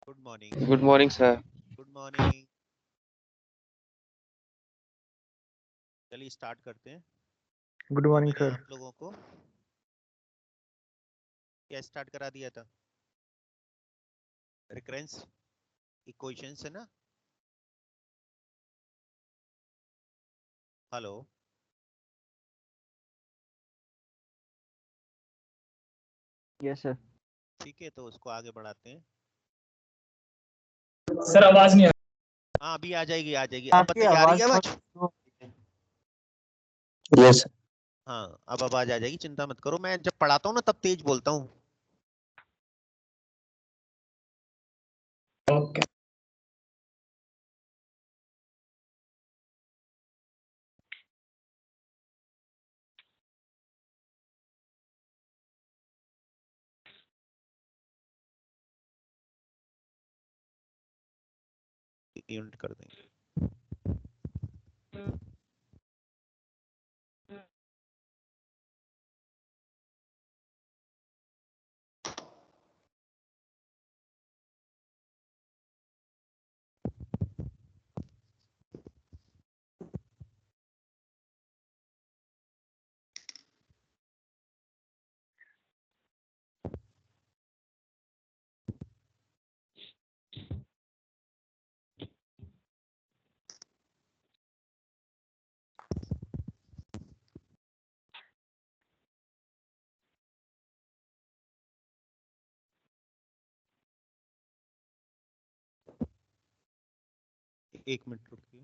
Good morning. Good morning sir. Good morning. चलिए start करते हैं। गुड तो मॉर्निंग मैंने सर। आप लोगों को क्या स्टार्ट करा दिया था? रिकरेंस इक्वेशंस है ना। हेलो। Yes sir. ठीक है, तो उसको आगे बढ़ाते हैं। सर आवाज नहीं आ हाँ, अभी आ जाएगी आ जाएगी। अब आपकी बताइए, आ रही है आवाज आवाज? Yes sir. हाँ, अब आवाज आ जाएगी, चिंता मत करो। मैं जब पढ़ाता हूँ ना तब तेज बोलता हूँ। ओके। यूनिट कर देंगे। एक मिनट रुकिए।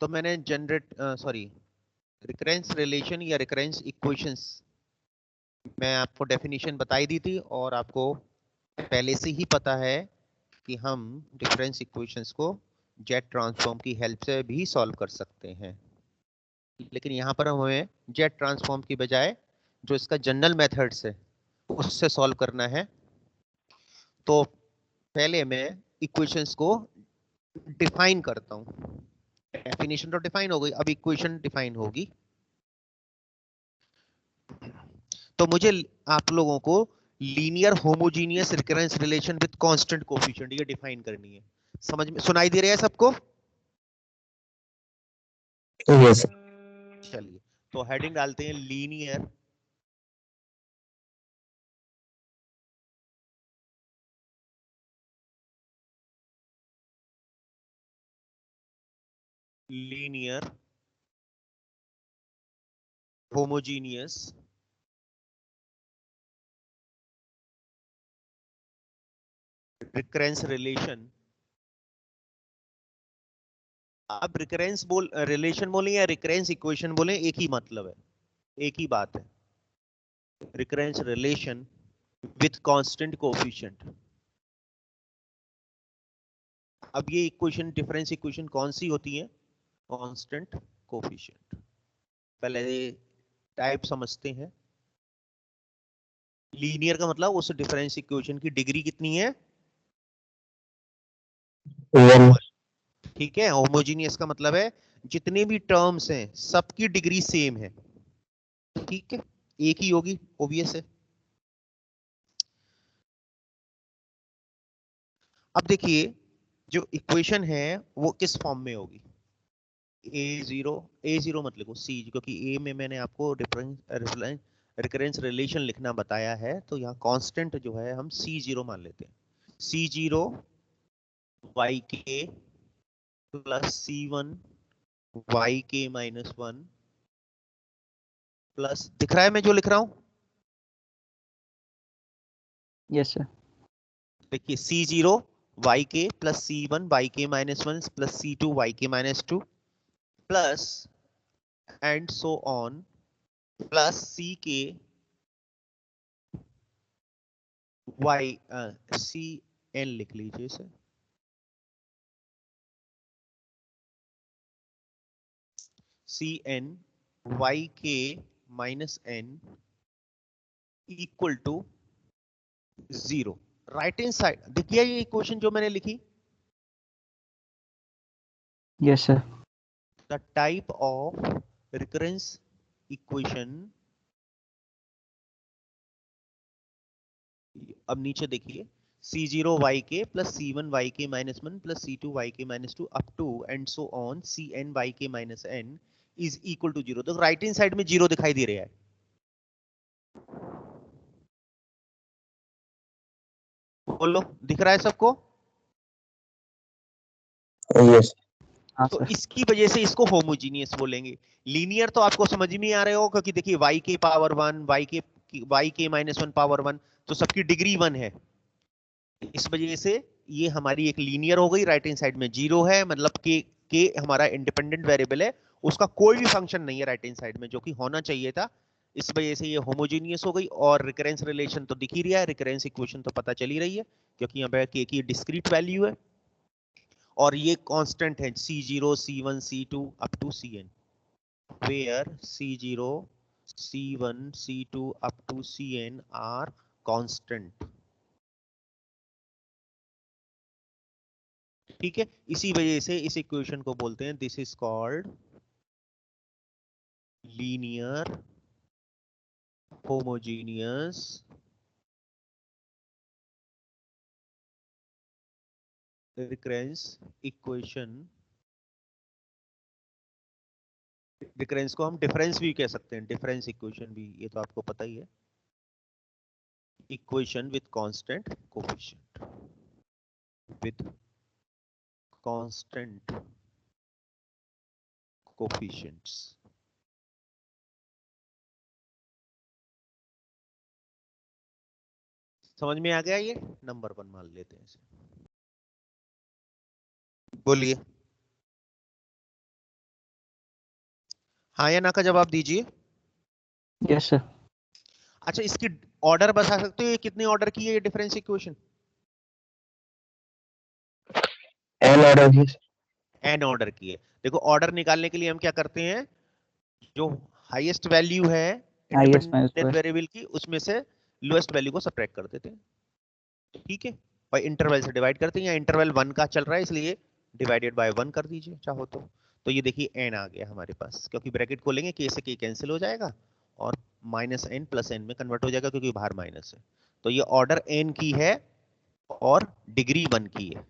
तो मैंने रिकरेंस रिलेशन या रिकरेंस इक्वेशंस मैं आपको डेफिनेशन बताई दी थी, और आपको पहले से ही पता है कि हम डिफरेंस इक्वेशंस को जेट ट्रांसफॉर्म की हेल्प से भी सॉल्व कर सकते हैं। लेकिन यहाँ पर हमें जेट ट्रांसफॉर्म की बजाय जो इसका जनरल मेथड्स है उससे सॉल्व करना है। तो पहले मैं इक्वेशंस को डिफाइन करता हूँ। डेफिनेशन तो डिफाइन हो गई, अब इक्वेशन डिफाइन होगी। तो मुझे आप लोगों को linear homogeneous recurrence relation with constant coefficient ये डिफाइन करनी है। समझ में सुनाई दे रहा है सबको? यस। चलिए, तो हेडिंग डालते हैं linear linear homogeneous recurrence relation. अब रिलेशन बोले या रिकरेंस इक्वेशन बोले, एक ही मतलब है, एक ही बात है। Recurrence relation with constant coefficient. अब ये इक्वेशन डिफरेंस इक्वेशन कौन सी होती है? Constant coefficient. पहले टाइप समझते हैं। लीनियर का मतलब उस डिफरेंस इक्वेशन की डिग्री कितनी है? 1। ठीक है। होमोजीनियस का मतलब है जितने भी टर्म्स हैं सबकी डिग्री सेम है। ठीक है, एक ही होगी, ओबियस है। अब देखिए, जो इक्वेशन है वो किस फॉर्म में होगी? ए जीरो मत लिखो, सी, क्योंकि ए में मैंने आपको रिकरेंस रिलेशन लिखना बताया है, तो यहाँ कांस्टेंट जो है हम सी जीरो मान लेते हैं। C zero Y K plus C one Y K minus one plus, दिख रहा है मैं जो लिख रहा हूं? Yes sir. देखिए, C zero Y K plus C one Y K minus one plus C two Y K minus two plus and so on plus C K Y C N लिख लीजिए इसे। C N Y K minus N equal to 0। Right hand side देखिए ये equation जो मैंने लिखी, Yes, sir. The type of recurrence equation, अब नीचे देखिए C0 yk plus C1 yk minus 1 plus C2 yk minus 2 up to and so on Cn yk minus n is equal to 0। तो right hand side में 0 दिखाई दे रहा है, बोलो दिख रहा है सबको? Yes. हाँ तो सर. इसकी वजह से इसको होमोजीनियस बोलेंगे। लीनियर तो आपको समझ में नहीं आ रहे हो, क्योंकि देखिए y के पावर 1 y के माइनस 1 पावर 1 तो सबकी डिग्री 1 है, इस वजह से ये हमारी एक लीनियर हो गई। राइट हैंड साइड में 0 है, मतलब के हमारा इंडिपेंडेंट वेरिएबल है, उसका कोई भी फंक्शन नहीं है राइट हैंड साइड में, जो कि होना चाहिए था। इस वजह से ये होमोजीनियस हो गई। और रिकरेंस रिलेशन तो दिख ही रहा है, रिकरेंस इक्वेशन तो पता चल ही रही है, क्योंकि यहाँ पे के की डिस्क्रीट वैल्यू है और ये कांस्टेंट है C0 C1 C2 up to Cn, where C0 C1 C2 up to Cn are constant। ठीक है, इसी वजह से इस इक्वेशन को बोलते हैं, this is called linear homogeneous recurrence equation. Recurrence को हम डिफरेंस भी कह सकते हैं, डिफरेंस इक्वेशन भी, ये तो आपको पता ही है। Equation with constant coefficient, with constant coefficients. समझ में आ गया? ये नंबर 1 मान लेते हैं इसे, बोलिए हाँ या ना का जवाब दीजिए। Yes, sir. अच्छा, इसकी ऑर्डर बता सकते हो, ये कितने ऑर्डर की है ये difference equation? N order is. N order की है। देखो ऑर्डर निकालने के लिए हम क्या करते हैं, जो हाईएस्ट वैल्यू है Highest minus independent lowest. Variable की, उसमें से लोएस्ट वैल्यू को सब्ट्रैक्ट कर देते हैं। ठीक है, और इंटरवल से डिवाइड करते हैं, या इंटरवल 1 का चल रहा है इसलिए डिवाइडेड बाय 1 कर दीजिए चाहो तो ये देखिए एन आ गया हमारे पास, क्योंकि ब्रैकेट खोलेंगे के से के कैंसिल हो जाएगा और माइनस एन प्लस एन में कन्वर्ट हो जाएगा, क्योंकि बाहर माइनस है। तो ये ऑर्डर एन की है और डिग्री 1 की है,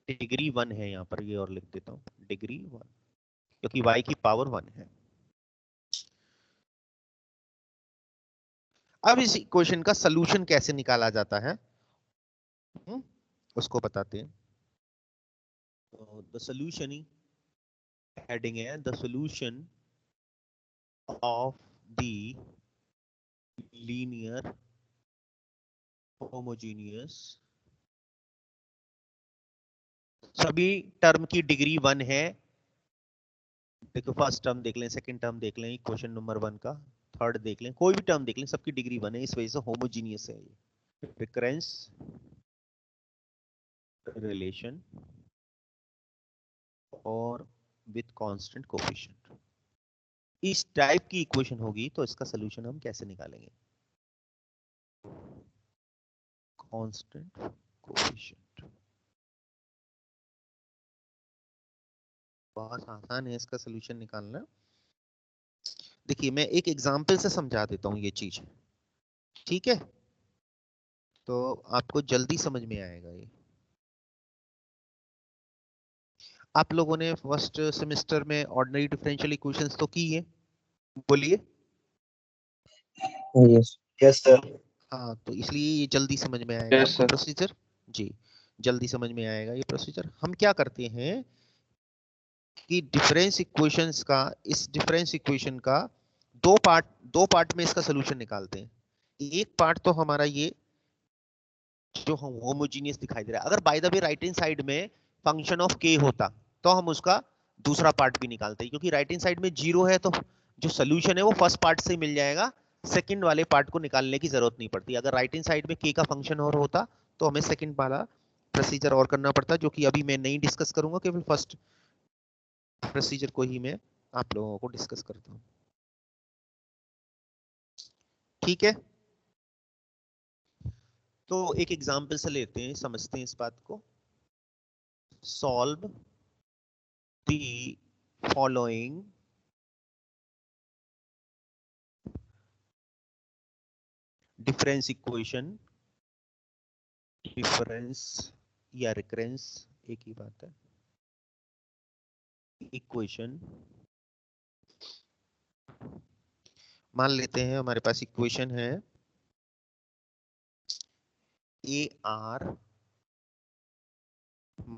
डिग्री 1 है यहाँ पर, ये और लिख देता हूँ डिग्री 1, क्योंकि y की पावर 1 है। अब इस इक्वेशन का सलूशन कैसे निकाला जाता है, उसको बताते हैं। द सॉल्यूशन, हेडिंग है the solution of the linear homogeneous, सभी टर्म की डिग्री 1 है। देखो फर्स्ट टर्म देख लें, सेकंड टर्म देख लें, क्वेश्चन नंबर 1 का, थर्ड देख लें, कोई भी टर्म देख लें, सबकी डिग्री 1 है, इस वजह से होमोजीनियस है ये। रिकरेंस रिलेशन और विथ कांस्टेंट कोफिशिएंट, इस टाइप की इक्वेशन होगी तो इसका सलूशन हम कैसे निकालेंगे? कांस्टेंट कोफिशिएंट, बहुत आसान है इसका सलूशन निकालना। देखिए मैं एक एग्जांपल से समझा देता हूं ये चीज, ठीक है, तो आपको जल्दी समझ में आएगा ये। आप लोगों ने फर्स्ट सेमेस्टर में ऑर्डिनरी डिफरेंशियल इक्वेशंस तो की है, बोलिए। Yes. Yes, sir. हाँ, तो इसलिए ये जल्दी समझ में आएगा Yes, आपको sir. प्रोसीजर। जी, जल्दी समझ में आएगा ये प्रोसीजर। हम क्या करते हैं कि डिफरेंस इक्वेशंस का, इस डिफरेंस इक्वेशन का दो पार्ट में इसका सोल्यूशन निकालते हैं। एक पार्ट तो हमारा ये जो हम होमोजीनियस दिखाई दे रहा है, अगर by the way right hand side में फंक्शन ऑफ के होता तो हम उसका दूसरा पार्ट भी निकालते हैं, क्योंकि राइट हैंड साइड में 0 है तो जो सोल्यूशन है वो फर्स्ट पार्ट से मिल जाएगा, सेकंड वाले पार्ट को निकालने की जरूरत नहीं पड़ती। अगर राइट हैंड साइड में के का फंक्शन और होता तो हमें सेकंड वाला प्रोसीजर और करना पड़ता, जो कि अभी मैं नहीं डिस्कस करूंगा, केवल फर्स्ट प्रोसीजर को ही मैं आप लोगों को डिस्कस करता हूं। ठीक है, तो एक एग्जाम्पल से लेते हैं, समझते हैं इस बात को। Solve the following difference equation, difference या रिकरेंस एक ही बात है, इक्वेशन। मान लेते हैं हमारे पास इक्वेशन है A R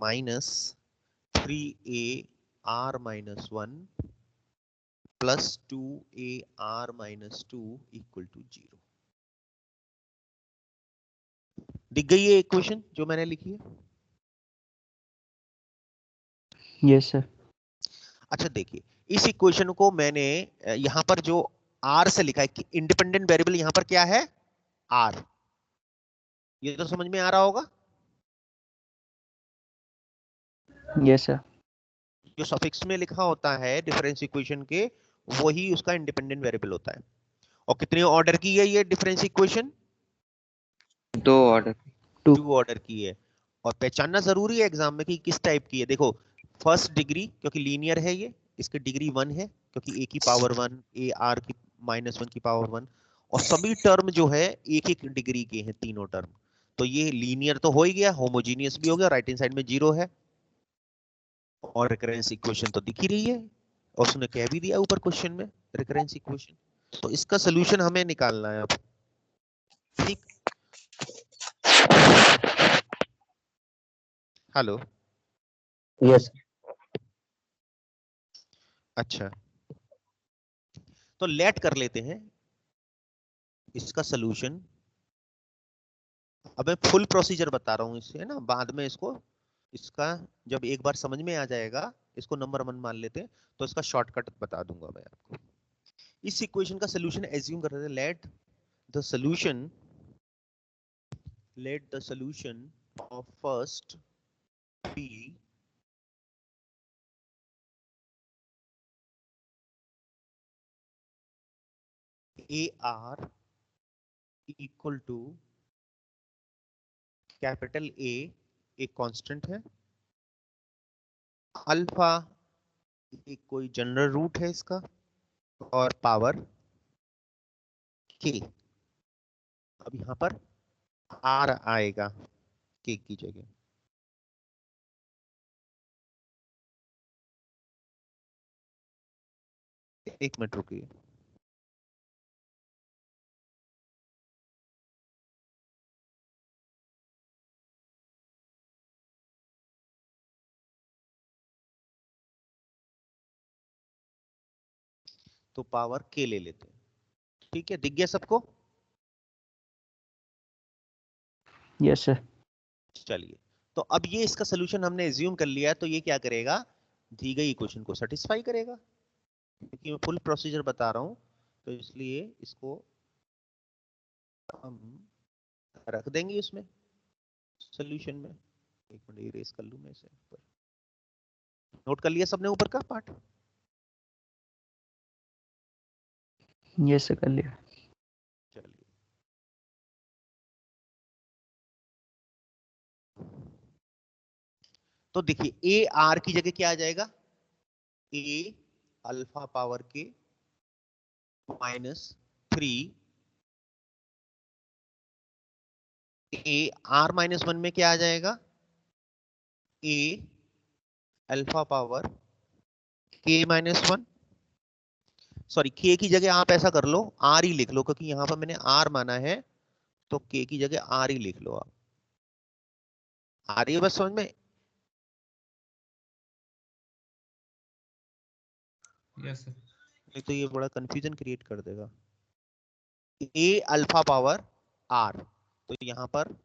minus 3a r minus 1 plus 2a r minus 2 equal to 0। दिख गई है इक्वेशन जो मैंने लिखी है? Yes, sir. अच्छा देखिए, इस इक्वेशन को मैंने यहां पर जो r से लिखा है कि इंडिपेंडेंट वेरिएबल यहां पर क्या है, r। ये तो समझ में आ रहा होगा। Yes, sir. जो सफिक्स में लिखा होता है डिफरेंस इक्वेशन के, वही उसका इंडिपेंडेंट वेरिएबल होता है। और कितने ऑर्डर की है ये डिफरेंस इक्वेशन? 2 ऑर्डर। 2. 2 ऑर्डर की है। और पहचानना जरूरी है एग्जाम में कि किस टाइप की है। देखो, फर्स्ट डिग्री क्योंकि लीनियर है ये, इसकी डिग्री 1 है क्योंकि a की पावर 1, a r की माइनस 1 की पावर 1, और सभी टर्म जो है एक एक डिग्री के हैं, तीनों टर्म। तो ये लीनियर तो हो ही गया, होमोजीनियस भी हो गया, राइट हैंड साइड में 0 है, और रिकरेंस इक्वेशन तो दिख ही रही है, और उसने कह भी दिया ऊपर क्वेश्चन में रिकरेंस इक्वेशन। तो इसका सोल्यूशन हमें निकालना है अब। ठीक, हेलो। Yes. अच्छा, तो लेट कर लेते हैं इसका सोल्यूशन। अब मैं फुल प्रोसीजर बता रहा हूं इससे, है ना, बाद में इसको, इसका जब एक बार समझ में आ जाएगा, इसको नंबर 1 मान लेते हैं, तो इसका शॉर्टकट बता दूंगा मैं आपको। इस इक्वेशन का सोल्यूशन एज्यूम कर रहे थे, the solution let the solution of first be AR equal to capital A एक कांस्टेंट है, अल्फा एक कोई जनरल रूट है इसका, और पावर K। अब यहां पर R आएगा K की जगह। एक मिनट रुकिए। तो पावर K ले लेते हैं। ठीक है, दिख गया सबको? Yes, sir. चलिए, तो अब ये इसका सोल्यूशन हमने एज्यूम कर लिया है, तो ये क्या करेगा, दी गई इक्वेशन को सेटिस्फाई करेगा। क्योंकि मैं फुल प्रोसीजर बता रहा हूं, तो इसलिए इसको हम रख देंगे उसमें सोल्यूशन में। एक मिनट इरेज कर लूं मैं इसे ऊपर। नोट कर लिया सबने ऊपर का पार्ट? Yes, sir. कर लिया. चलिए, तो देखिए ए आर की जगह क्या आ जाएगा, ए अल्फा पावर के माइनस 3, ए आर माइनस 1 में क्या आ जाएगा, ए अल्फा पावर के माइनस 1। सॉरी, के की जगह आप ऐसा कर लो, आर ही लिख लो, क्योंकि यहां पर मैंने आर माना है, तो के की जगह आर ही लिख लो आप। आ रही है बस समझ में? Yes sir. नहीं तो ये बड़ा कंफ्यूजन क्रिएट कर देगा। ए अल्फा पावर आर, तो यहां पर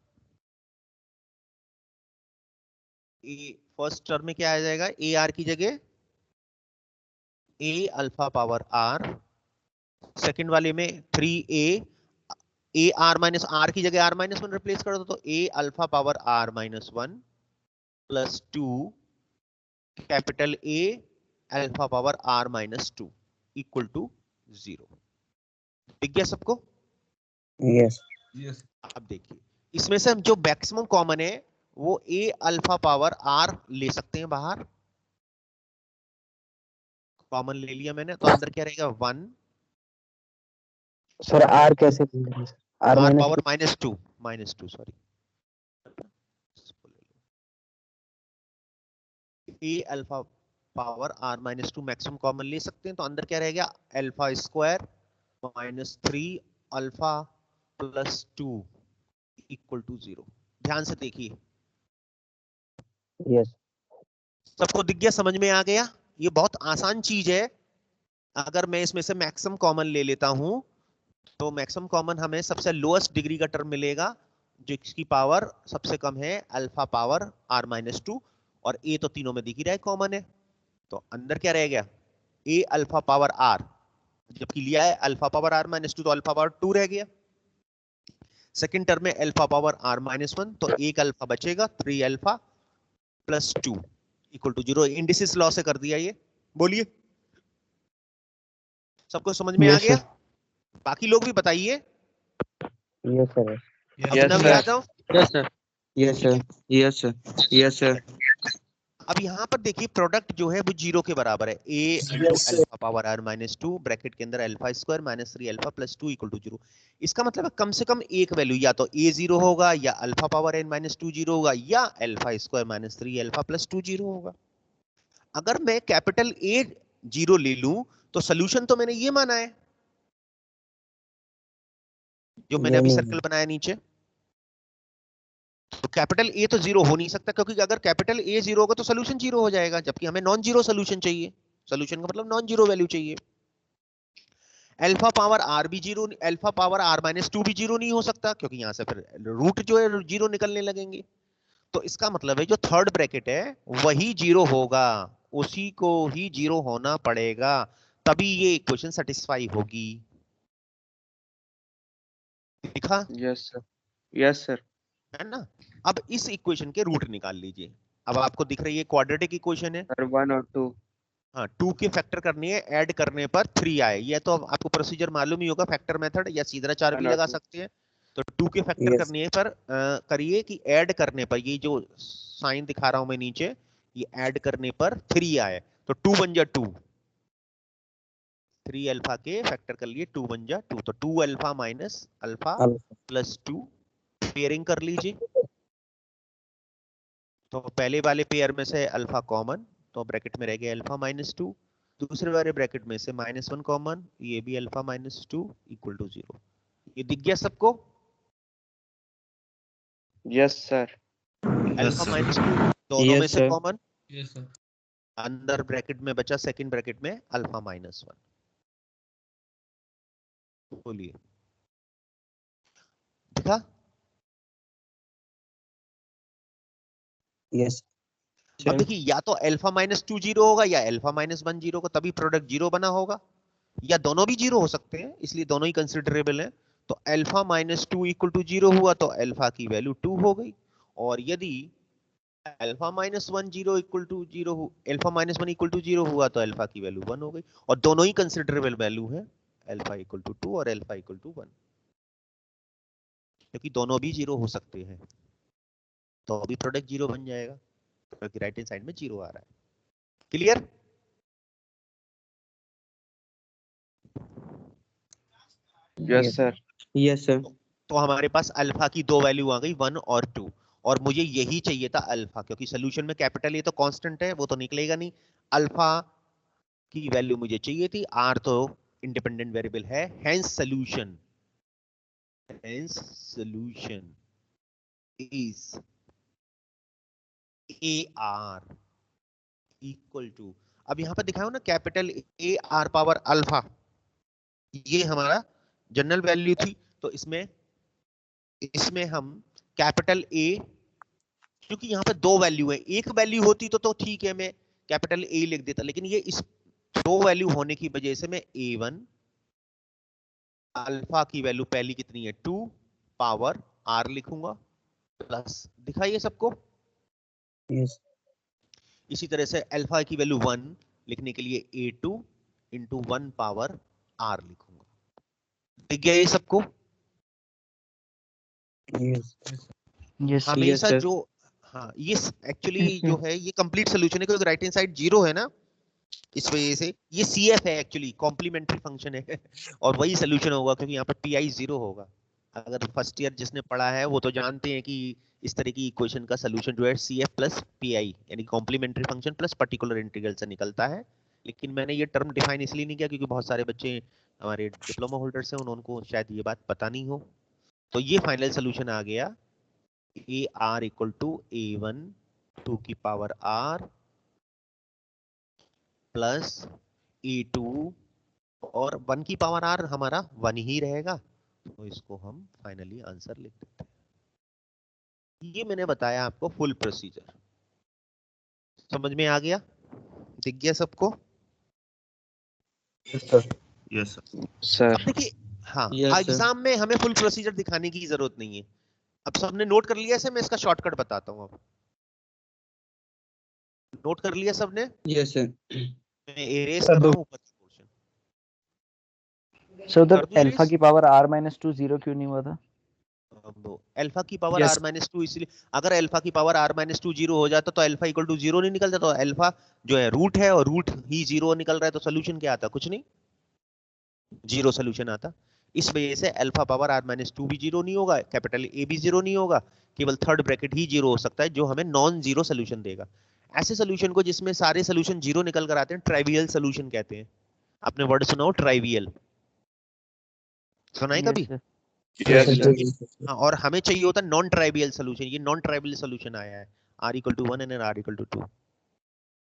ए फर्स्ट टर्म में क्या आ जाएगा, ए आर की जगह ए अल्फा पावर आर, सेकंड वाले में 3a, A R minus are की जगह आर माइनस 1 रिप्लेस कर दो, तो A alpha power R minus 1 plus 2 capital A alpha power R minus 2 equal to 0। दिख गया सबको? Yes. यस। अब देखिए, इसमें से हम जो मैक्सिमम कॉमन है वो a अल्फा पावर r ले सकते हैं बाहर, कॉमन ले लिया मैंने, तो अंदर क्या रहेगा 1 सर आर कैसे लेंगे sir? R r minus power -2 sorry, a alpha power r-2 maximum common ले सकते हैं, तो अंदर क्या रहेगा alpha square -3 alpha +2 equal to 0। ध्यान से देखिए, यस सबको दिख गया, समझ में आ गया? ये बहुत आसान चीज है। अगर मैं इसमें से मैक्सिमम कॉमन ले लेता हूं तो मैक्सिमम कॉमन हमें सबसे लोएस्ट डिग्री का टर्म मिलेगा जिसकी पावर सबसे कम है अल्फा पावर r-2, और a तो तीनों में दिख ही रहा है कॉमन है, तो अंदर क्या रह गया a अल्फा पावर r, जबकि लिया है अल्फा पावर r-2 तो अल्फा पावर 2 रह गया। सेकंड टर्म में अल्फा पावर r-1, तो एक अल्फा बचेगा 3 alpha +2 equal to 0। Indices law से कर दिया ये, बोलिए सबको समझ में आ यस गया? सर बाकी लोग भी बताइए, यस सर अभिनव sir. Yadav, Yes, sir. Yes, ठीक sir. है। Yes, sir. Yes, sir. अब यहाँ पर देखिए प्रोडक्ट जो है वो 0 के बराबर है, a into alpha power r-2 bracket के अंदर alpha square -3 alpha +2 equal to 0। इसका मतलब है कम से कम एक वैल्यू या तो a 0 होगा, या अल्फा पावर n-2 0 होगा, या अल्फा स्क्वायर -3 अल्फा +2 0 होगा। अगर मैं कैपिटल A 0 ले लूं तो सोल्यूशन तो मैंने ये माना है जो मैंने अभी सर्कल बनाया नीचे, तो कैपिटल ए तो 0 हो नहीं सकता, क्योंकि अगर कैपिटल ए 0 होगा तो सोल्यूशन 0 हो जाएगा, जबकि हमें नॉन जीरो सोल्यूशन चाहिए। सोल्यूशन का मतलब नॉन जीरो वैल्यू चाहिए। अल्फा पावर आर भी 0, अल्फा पावर r-2 भी 0 नहीं हो सकता, क्योंकि यहां से फिर रूट जो है 0 निकलने लगेंगे। तो इसका मतलब है जो थर्ड ब्रैकेट है वही 0 होगा, उसी को ही 0 होना पड़ेगा, तभी ये इक्वेशन सेटिस्फाई होगी। दिखा Yes, sir. Yes, sir. है ना? अब इस इक्वेशन के रूट निकाल लीजिए। अब आपको दिख रही है क्वाड्रेटिक इक्वेशन है, Sir, 1 or 2. हाँ 2 के फैक्टर करनी है, ऐड करने पर 3 आए, ये तो आपको प्रोसीजर मालूम ही होगा, फैक्टर मेथड, या सीधा 4 भी 1 or लगा 2. सकते हैं। तो 2 के फैक्टर करनी है पर करिए कि ऐड करने पर, ये जो साइन दिखा रहा हूं मैं नीचे, ये ऐड करने पर 3 आए, तो 2 बन जा 2, 3 अल्फा के फैक्टर कर लिए 2 बन जा 2, तो 2 अल्फा माइनस अल्फा +2 पेयरिंग कर लीजिए। तो पहले वाले पेयर में से अल्फा कॉमन, तो ब्रैकेट में रह गया अल्फा -2, दूसरे वाले ब्रैकेट में से -1 कॉमन, ये भी अल्फा -2 इक्वल टू 0। ये दिख गया सबको? Yes, sir. अल्फा -2 दोनों में Yes, से sir. Common, Yes, sir. अंदर ब्रैकेट में बचा सेकंड ब्रैकेट में अल्फा -1। बोलिए, दिखा? यस अब देखिए या तो अल्फा -2 0 होगा या अल्फा -1 0 होगा, तभी प्रोडक्ट 0 बना होगा, या दोनों भी 0 हो सकते हैं, इसलिए दोनों ही कंसिडरेबल हैं। तो अल्फा -2 इक्वल टू 0 हुआ तो अल्फा की वैल्यू 2 हो गई, और यदि alpha -1 0 equal to 0, alpha -1 equal to 0 हुआ तो अल्फा की वैल्यू 1 हो गई, और दोनों ही कंसिडरेबल वैल्यू है, अल्फा इक्वल टू 2 और अल्फा इक्वल टू 1, क्योंकि दोनों भी 0 हो सकते हैं, तो अभी प्रोडक्ट 0 बन जाएगा, क्योंकि राइट हैंड साइड में 0 आ रहा है। Clear? Yes, sir. Yes, sir. तो हमारे पास अल्फा की दो वैल्यू आ गई 1 और 2, और मुझे यही चाहिए था अल्फा, क्योंकि सोल्यूशन में कैपिटल ए तो कांस्टेंट है, वो तो निकलेगा नहीं, अल्फा की वैल्यू मुझे चाहिए थी, आर तो इंडिपेंडेंट वेरिएबल है, hence solution is A R equal to, अब यहां पर दिखाओ ना capital A R power alpha, ये हमारा जनरल वैल्यू थी, तो इसमें इसमें हम कैपिटल ए, क्योंकि यहाँ पे दो वैल्यू है, एक वैल्यू होती तो ठीक है मैं कैपिटल ए लिख देता, लेकिन ये इस दो वैल्यू होने की वजह से मैं A1 अल्फा की वैल्यू पहली कितनी है 2 पावर R लिखूंगा, प्लस दिखाइए सबको। यस इसी तरह से अल्फा की वैल्यू 1 लिखने के लिए A2 इंटू 1 पावर R लिखूंगा। दिख गया ये सबको? Yes. Yes. हमेशा sir. जो हाँ ये एक्चुअली जो है ये कंप्लीट सोल्यूशन है क्योंकि राइट हैंड साइड जीरो है ना, इस वजह से ये CF है एक्चुअली कॉम्प्लीमेंट्री फंक्शन है और वही सोल्यूशन होगा क्योंकि यहाँ पर PI जीरो होगा। अगर फर्स्ट ईयर जिसने पढ़ा है वो तो जानते हैं कि इस तरह की इक्वेशन का सोल्यूशन जो है CF प्लस PI यानी complementary function plus particular integral से निकलता है। लेकिन मैंने ये टर्म डिफाइन इसलिए नहीं किया क्योंकि बहुत सारे बच्चे हमारे डिप्लोमा होल्डर्स हैं उनको शायद ये बात पता नहीं हो। तो ये फाइनल सोल्यूशन आ गया AR इक्वल टू A1 2 की पावर R प्लस A2 और 1 की पावर R हमारा 1 ही रहेगा, तो इसको हम फाइनली आंसर लिख देते हैं। ये मैंने बताया आपको फुल प्रोसीजर, समझ में आ गया, दिख गया सबको? Yes, sir. Yes, sir. अब देखिए हाँ Yes, sir. एग्जाम में हमें फुल प्रोसीजर दिखाने की जरूरत नहीं है। अब सबने नोट कर लिया ऐसे, मैं इसका शॉर्टकट बताता हूँ। अब नोट कर लिया सबने? Yes, sir. मैं एरेज कर कर दो। रहा हूँ ऊपर की पोर्शन। सो उधर कर दूं अल्फा erase? की पावर r-2 0 क्यों नहीं हुआ था? अल्फा की पावर Yes. r-2 इसलिए अगर अल्फा की पावर r-2 जीरो हो जाता तो अल्फा इक्वल टू जीरो नहीं निकलता, तो अल्फा जो है रूट है और रूट ही जीरो निकल रहा है, तो सोल्यूशन क्या आता? कुछ नहीं, जीरो सोल्यूशन आता। इस वजह से अल्फा पावर r-2 भी जीरो नहीं होगा, कैपिटल A भी जीरो नहीं होगा, केवल थर्ड ब्रैकेट ही जीरो हो सकता है जो हमें नॉन जीरो सोल्यूशन देगा। ऐसे सोल्यूशन को जिसमें सारे सोल्यूशन जीरो निकल कर आते हैं ट्राइवियल सोल्यूशन कहते हैं। आपने वर्ड सुना हो ट्राइवियल, सुना है कभी? Yes, sir. हाँ, और हमें चाहिए होता है नॉन ट्राइवियल सोल्यूशन। ये नॉन ट्राइवियल सोल्यूशन आया है r equal to 1 and r equal to 2।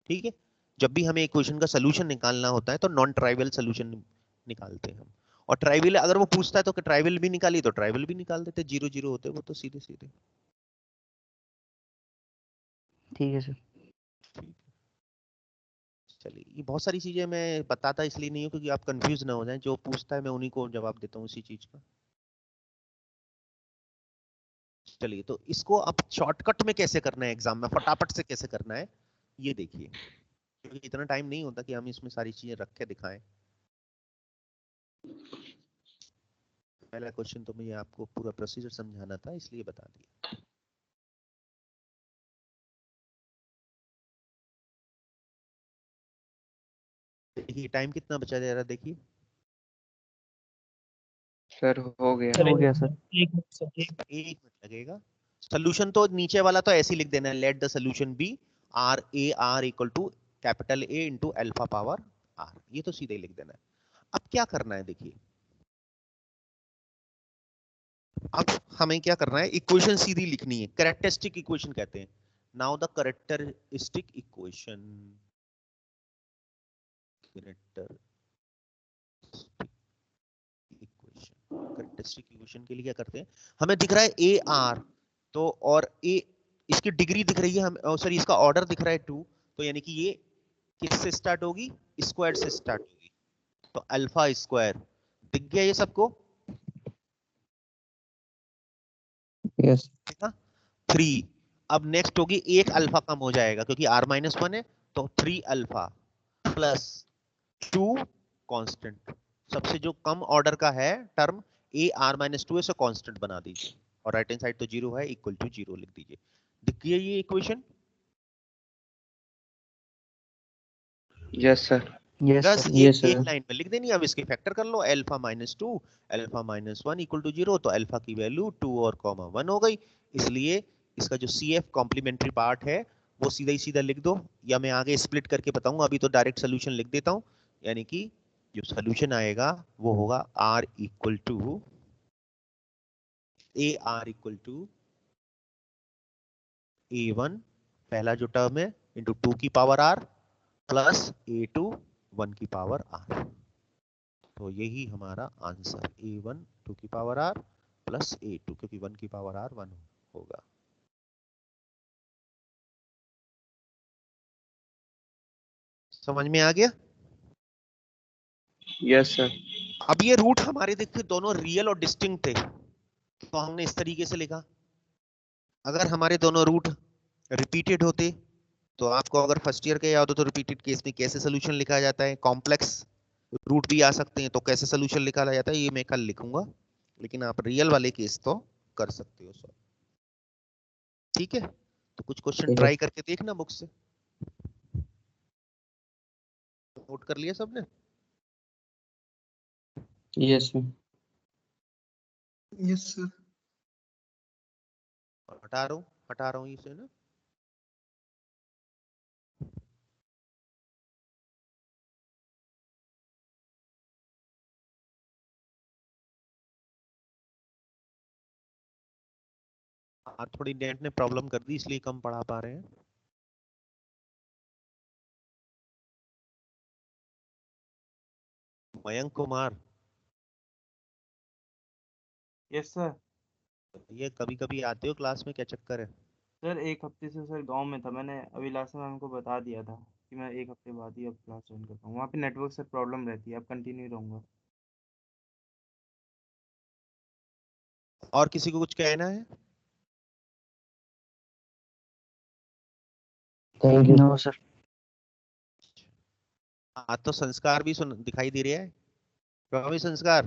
ठीक है, जब भी हमें इक्वेशन का सोल्यूशन निकालना होता है तो नॉन ट्राइवियल सोल्यूशन निकालते हैं हम। और ट्राइवियल अगर वो पूछता है तो ट्राइवियल भी निकाली, तो ट्राइवियल भी निकाल देते, जीरो जीरो होते वो तो सीधे सीधे। ठीक है सर। चलिए, ये बहुत सारी चीजें मैं बताता इसलिए नहीं हूँ क्योंकि आप कंफ्यूज ना हो जाएं, जो पूछता है मैं उन्हीं को जवाब देता हूँ उसी चीज का। चलिए, तो इसको अब शॉर्टकट में कैसे करना है, एग्जाम में फटाफट से कैसे करना है ये देखिए, क्योंकि इतना टाइम नहीं होता कि हम इसमें सारी चीजें रख के दिखाएं। पहला क्वेश्चन तो मुझे आपको पूरा प्रोसीजर समझाना था इसलिए बता दिया। देखिए टाइम कितना बचा जा रहा है, देखिए सर हो गया। हो गया सर। 1 मिनट लगेगा। सोल्यूशन तो नीचे वाला तो ऐसे ही लिख देना है, let the solution be R A R equal to capital A into alpha power R, ये तो सीधे ही लिख देना है। अब क्या करना है देखिए, अब हमें क्या करना है, इक्वेशन सीधी लिखनी है, कैरेक्टरिस्टिक इक्वेशन कहते हैं। Now the characteristic equation, characteristic equation के लिए क्या करते हैं, हमें दिख रहा है ए आर, तो और ए इसकी डिग्री दिख रही है, हम सॉरी इसका ऑर्डर दिख रहा है 2, तो यानी कि ये किससे स्टार्ट होगी, स्क्वायर से स्टार्ट होगी, तो अल्फा स्क्वायर दिख गया ये सबको। Yes. 3, अब नेक्स्ट होगी एक अल्फा कम हो जाएगा क्योंकि r-1 है, तो 3 अल्फा प्लस 2 कांस्टेंट, सबसे जो कम ऑर्डर का है टर्म ए r-2 है, सो कांस्टेंट बना दीजिए और राइट हैंड साइड तो जीरो है, इक्वल टू जीरो लिख दीजिए। दिख गई ये इक्वेशन? Yes, sir. यस बस सर। Yes, एक sir. लाइन में लिख देनी, अब इसके फैक्टर कर लो, अल्फा-2 अल्फा-1 इक्वल टू 0, तो अल्फा की वैल्यू 2 और 1 हो गई, इसलिए इसका जो CF कॉम्प्लीमेंट्री पार्ट है वो सीधा ही सीधा लिख दो, या मैं आगे स्प्लिट करके बताऊंगा, अभी तो डायरेक्ट सोल्यूशन लिख देता हूं। यानी कि जो सोल्यूशन आएगा वो होगा R equal to AR equal to A1 पहला जो टर्म है इंटू 2 की पावर R प्लस A2 1 की पावर R, तो यही हमारा आंसर A1 2 की पावर R प्लस A2, क्योंकि 1 की पावर R 1 होगा। समझ में आ गया? Yes, sir. अब ये रूट हमारे देखिए दोनों रियल और डिस्टिंक्ट थे, तो हमने इस तरीके से लिखा। अगर हमारे दोनों रूट रिपीटेड होते तो आपको अगर फर्स्ट ईयर के याद हो तो रिपीटेड केस में कैसे सोल्यूशन लिखा जाता है, कॉम्प्लेक्स रूट भी आ सकते हैं तो कैसे सोल्यूशन लिखा जाता है, ये मैं कल लिखूंगा, लेकिन आप रियल वाले केस तो कर सकते हो सॉल्व। ठीक है, तो कुछ क्वेश्चन ठीक है। ट्राई करके देखना बुक से। नोट कर लिया सबने? Yes sir. Yes sir. हटा रहा हूँ इसे ना। आज थोड़ी नेट ने प्रॉब्लम कर दी इसलिए कम पढ़ा पा रहे हैं। Mayank Kumar, yes sir. ये कभी कभी आते हो क्लास में, क्या चक्कर है? सर एक हफ्ते से सर गांव में था, मैंने अभिलाषा मैम को बता दिया था कि मैं एक हफ्ते बाद ही अब क्लास ज्वाइन करता हूँ। वहाँ पे नेटवर्क सर प्रॉब्लम रहती है, अब कंटिन्यू रहूँगा। और किसी को कुछ कहना है? Thank you. No sir. आज तो संस्कार भी सुन दिखाई दे रहा है। स्वामी संस्कार,